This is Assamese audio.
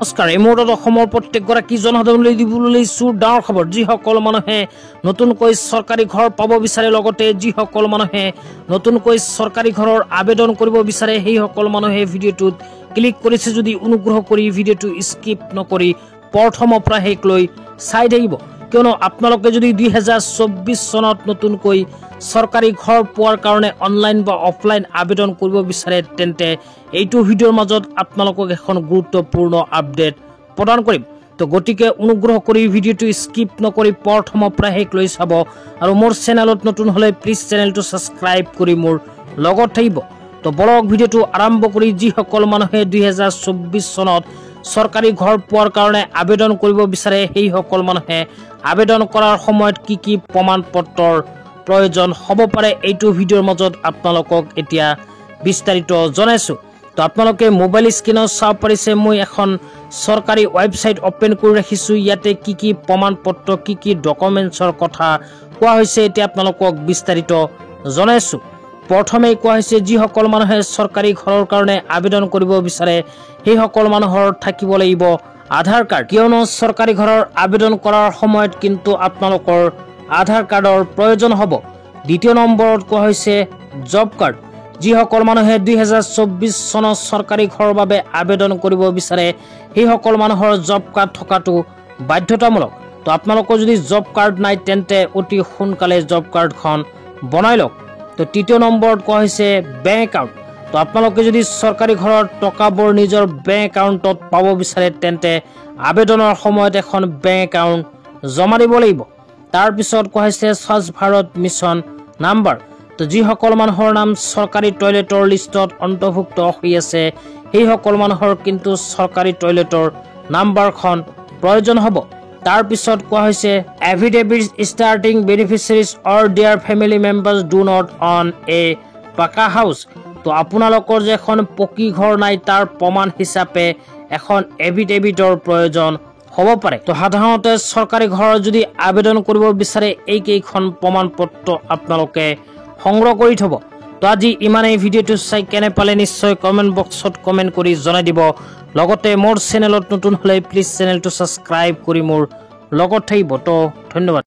নমস্কাৰ এই মুহূৰ্তত অসমৰ প্ৰত্যেকগৰাকী জনসাধাৰণলৈ দিবলৈ লৈছো ডাঙৰ খবৰ যিসকল মানুহে নতুনকৈ চৰকাৰী ঘৰ পাব বিচাৰে লগতে যিসকল মানুহে নতুনকৈ চৰকাৰী ঘৰৰ আবেদন কৰিব বিচাৰে সেই সকল মানুহে ভিডিঅ'টোত ক্লিক কৰিছে যদি অনুগ্ৰহ কৰি ভিডিঅ'টো স্কিপ নকৰি প্ৰথমৰ পৰা শেষ লৈ চাই থাকিব কিয়নো আপোনালোকে যদি 2024 চনত নতুনকৈ চৰকাৰী ঘৰ পোৱাৰ কাৰণে অনলাইন বা অফলাইন আবেদন কৰিব বিচাৰে তেন্তে এইটো ভিডিঅ'ৰ মাজত আপোনালোকক এখন গুৰুত্বপূৰ্ণ আপডেট প্ৰদান কৰিম তো গতিকে অনুগ্ৰহ কৰি ভিডিঅ'টো স্কিপ নকৰি প্ৰথমৰ পৰা শেষ লৈ চাব আৰু মোৰ চেনেলত নতুন হলে প্লিজ চেনেলটো সাবস্ক্ৰাইব কৰি মোৰ লগত থাকিব তো বলক ভিডিঅ'টো আৰম্ভ কৰি যিসকল মানুহে 2024 চনত চৰকাৰী ঘৰ পোৱাৰ কাৰণে আবেদন কৰিব বিচাৰে সেই সকল মানুহে আবেদন কৰাৰ সময়ত কি প্ৰমাণপত্ৰৰ প্ৰয়োজন হ'ব পাৰে এইটো ভিডিঅ'ৰ মাজত আপোনালোকক এতিয়া বিস্তাৰিত জনাইছো তো আপোনালোকে মোবাইল স্ক্ৰীনত চাব পাৰিছে মই এখন চৰকাৰী ৱেবছাইট ওপেন কৰি ৰাখিছো ইয়াতে কি প্ৰমাণপত্ৰ কি ডকুমেন্টছৰ কথা কোৱা হৈছে এতিয়া আপোনালোকক বিস্তাৰিত জনাইছো প্ৰথমে কোৱা হৈছে যিসকল মানুহে চৰকাৰী ঘৰৰ কাৰণে আবেদন কৰিব বিচাৰে সেই সকল মানুহৰ থাকিব লাগিব আধাৰ কাৰ্ড কিয়নো চৰকাৰী ঘৰৰ আবেদন কৰাৰ সময়ত কিন্তু আপোনালোকৰ আধাৰ কাৰ্ডৰ প্ৰয়োজন হ'ব দ্বিতীয় নম্বৰত কোৱা হৈছে জব কাৰ্ড যিসকল মানুহে 2024 চনত চৰকাৰী ঘৰৰ বাবে আবেদন কৰিব বিচাৰে সেই সকল মানুহৰ জব কাৰ্ড থকাটো বাধ্যতামূলক তো আপোনালোকৰ যদি জব কাৰ্ড নাই তেন্তে অতি সোনকালে জব কাৰ্ডখন বনাই লওক তো তৃতীয় নম্বৰত কোৱা হৈছে বেংক একাউণ্ট তো আপোনালোকে যদি চৰকাৰী ঘৰৰ টকাবোৰ নিজৰ বেংক একাউণ্টত পাব বিচাৰে তেন্তে আবেদনৰ সময়ত এখন বেংক একাউণ্ট জমা দিব লাগিব তাৰ পিছত কোৱা হৈছে স্বচ্ছ ভাৰত মিছন নাম্বাৰ তো যিসকল মানুহৰ নাম চৰকাৰী টয়লেটৰ লিষ্টত অন্তৰ্ভুক্ত হৈ আছে সেই সকল মানুহৰ কিন্তু চৰকাৰী টয়লেটৰ নাম্বাৰখন প্ৰয়োজন হ'ব তাৰ পিছত কোৱা হৈছে affidavit starting beneficiaries or their family members do not own a pucca house তো আপোনালোকৰ যে এখন পকী ঘৰ নাই তাৰ প্ৰমাণ হিচাপে এখন এফিডেভিটৰ প্ৰয়োজন হ'ব পাৰে তো সাধাৰণতে চৰকাৰী ঘৰৰ যদি আবেদন কৰিব বিচাৰে এই কেইখন প্ৰমাণপত্ৰ আপোনালোকে সংগ্ৰহ কৰি থব তো আজি ইমানেই ভিডিঅ'টো চাই কেনে পালে নিশ্চয় কমেন্ট বক্সত কমেন্ট কৰি জনাই দিব লগতে মোৰ চেনেলত নতুন হলে প্লিজ চেনেলটো সাবস্ক্ৰাইব কৰি মোৰ লগত থাকিব তো ধন্যবাদ।